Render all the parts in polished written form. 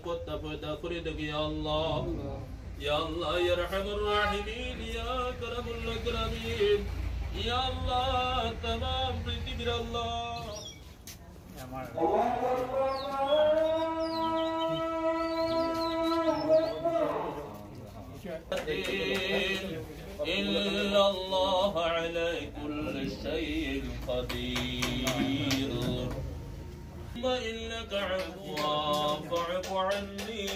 قد فريدك يا الله يا الله يا ارحم الراحمين يا اكرم الاكرمين يا الله تمام পৃথিবীর আল্লাহ إلا الله على كل شيء قدير إنك عفو فاعف عني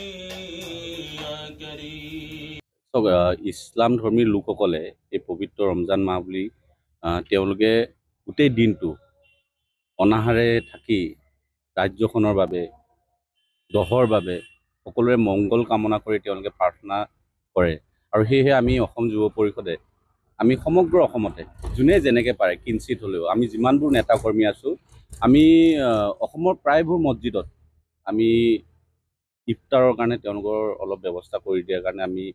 يا كريم ইছলাম ধৰ্মী লোকসকলে এই পবিত্ৰ ৰমজান মাহ বুলি তেওঁলোকে গোটেই দিনটো অনাহাৰে থাকি ৰাজ্যখনৰ বাবে দহৰ বাবে সকলোৰে মংগল কামনা কৰি তেওঁলোকে প্ৰাৰ্থনা কৰে আৰু সেয়েহে আমি অসম যুৱ পৰিষদে আমি সমগ্ৰ অসমতে যোনে যেনেকৈ পাৰে কিঞ্চিত হ'লেও আমি যিমানবোৰ নেতা কৰ্মী আছোঁ আমি অসমৰ প্ৰায়বোৰ মছজিদত আমি ইফতাৰৰ কাৰণে তেওঁলোকৰ অলপ ব্যৱস্থা কৰি দিয়াৰ কাৰণে আমি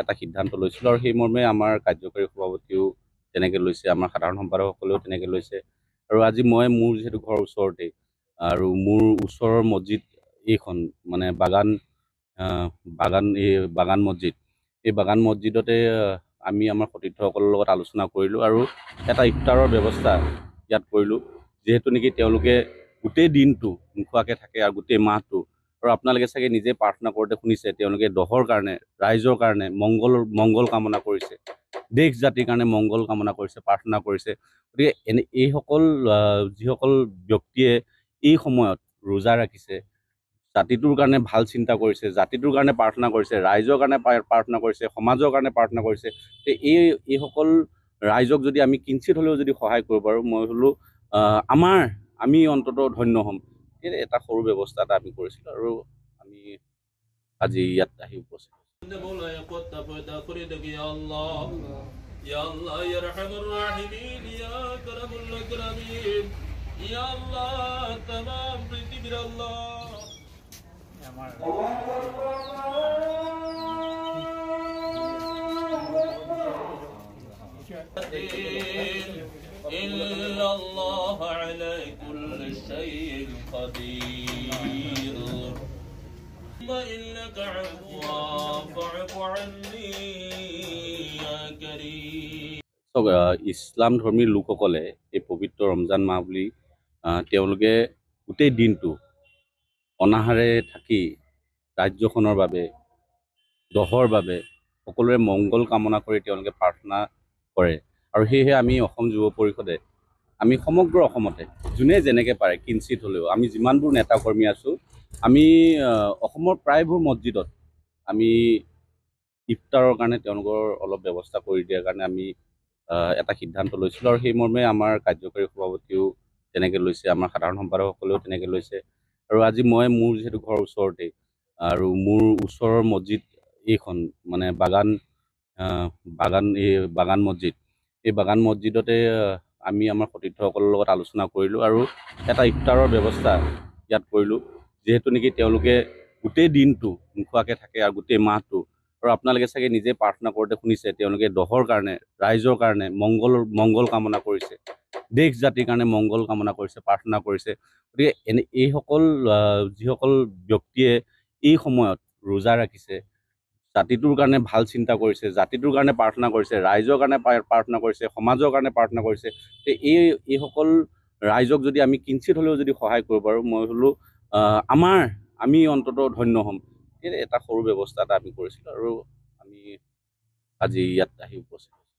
এটা সিদ্ধান্ত লৈছিলোঁ আৰু সেই মৰ্মে আমাৰ কাৰ্যকৰী সভাপতিও তেনেকৈ লৈছে, আমাৰ সাধাৰণ সম্পাদকসকলেও তেনেকৈ লৈছে। আৰু আজি মই মোৰ যিহেতু ঘৰৰ ওচৰতে আৰু মোৰ ওচৰৰ মছজিদ এইখন মানে বাগান মছজিদ, এই বাগান মছজিদতে আমি আমাৰ সতীৰ্থসকলৰ লগত আলোচনা কৰিলোঁ আৰু এটা ইফতাৰৰ ব্যৱস্থা ইয়াত কৰিলোঁ, যিহেতু নেকি তেওঁলোকে গোটেই দিনটো নোখোৱাকৈ থাকে আৰু গোটেই মাহটো, আৰু আপোনালোকে চাগে নিজে প্ৰাৰ্থনা কৰোঁতে শুনিছে তেওঁলোকে দহৰ কাৰণে ৰাইজৰ কাৰণে মংগল কামনা কৰিছে, দেশ জাতিৰ কাৰণে মংগল কামনা কৰিছে, প্ৰাৰ্থনা কৰিছে। গতিকে এইসকল যিসকল ব্যক্তিয়ে এই সময়ত ৰোজা ৰাখিছে, জাতিটোৰ কাৰণে ভাল চিন্তা কৰিছে, জাতিটোৰ কাৰণে প্ৰাৰ্থনা কৰিছে, ৰাইজৰ কাৰণে প্ৰাৰ্থনা কৰিছে, সমাজৰ কাৰণে প্ৰাৰ্থনা কৰিছে, এইসকল ৰাইজক যদি আমি কিঞ্চিত হ'লেও যদি সহায় কৰিব পাৰোঁ, মই হ'লোঁ আমি অন্ততঃ ধন্য হ'ম। এটা সৰু ব্যৱস্থা এটা আমি কৰিছিলোঁ আৰু আমি আজি ইয়াত আহি উপস্থিত يا الله يا ارحم الراحمين يا اكرم الاكرمين يا الله تمام পৃথিবীর আল্লাহ إلا الله على كل شيء قدير إنك عفو فاعف عني يا كريم ইছলাম ধৰ্মী লোকসকলে এই পবিত্ৰ ৰমজান মাহ বুলি তেওঁলোকে গোটেই দিনটো অনাহাৰে থাকি ৰাজ্যখনৰ বাবে দহৰ বাবে সকলোৰে মংগল কামনা কৰি তেওঁলোকে প্ৰাৰ্থনা কৰে আৰু সেয়েহে আমি অসম যুৱ পৰিষদে আমি সমগ্ৰ অসমতে যোনে যেনেকৈ পাৰে কিঞ্চিত হ'লেও আমি যিমানবোৰ নেতা কৰ্মী আছোঁ আমি অসমৰ প্ৰায়বোৰ মছজিদত আমি ইফতাৰৰ কাৰণে তেওঁলোকৰ অলপ ব্যৱস্থা কৰি দিয়াৰ কাৰণে আমি এটা সিদ্ধান্ত লৈছিলোঁ আৰু সেই মৰ্মে আমাৰ কাৰ্যকৰী সভাপতিও তেনেকৈ লৈছে, আমাৰ সাধাৰণ সম্পাদকসকলেও তেনেকৈ লৈছে। আৰু আজি মই মোৰ যিহেতু ঘৰৰ ওচৰতে আৰু মোৰ ওচৰৰ মছজিদ এইখন মানে বাগান মছজিদ, এই বাগান মছজিদতে আমি আমাৰ সতীৰ্থসকলৰ লগত আলোচনা কৰিলোঁ আৰু এটা ইফতাৰৰ ব্যৱস্থা ইয়াত কৰিলোঁ, যিহেতু নেকি তেওঁলোকে গোটেই দিনটো নোখোৱাকৈ থাকে আৰু গোটেই মাহটো, আৰু আপোনালোকে চাগে নিজে প্ৰাৰ্থনা কৰোঁতে শুনিছে তেওঁলোকে দহৰ কাৰণে ৰাইজৰ কাৰণে মংগল কামনা কৰিছে, দেশ জাতিৰ কাৰণে মংগল কামনা কৰিছে, প্ৰাৰ্থনা কৰিছে। গতিকে এইসকল যিসকল ব্যক্তিয়ে এই সময়ত ৰোজা ৰাখিছে, জাতিটোৰ কাৰণে ভাল চিন্তা কৰিছে, জাতিটোৰ কাৰণে প্ৰাৰ্থনা কৰিছে, ৰাইজৰ কাৰণে প্ৰাৰ্থনা কৰিছে, সমাজৰ কাৰণে প্ৰাৰ্থনা কৰিছে, এইসকল ৰাইজক যদি আমি কিঞ্চিত হ'লেও যদি সহায় কৰিব পাৰোঁ, মই হ'লোঁ আমি অন্ততঃ ধন্য হ'ম। এটা সৰু ব্যৱস্থা এটা আমি কৰিছিলোঁ আৰু আমি আজি ইয়াত আহি উপস্থিত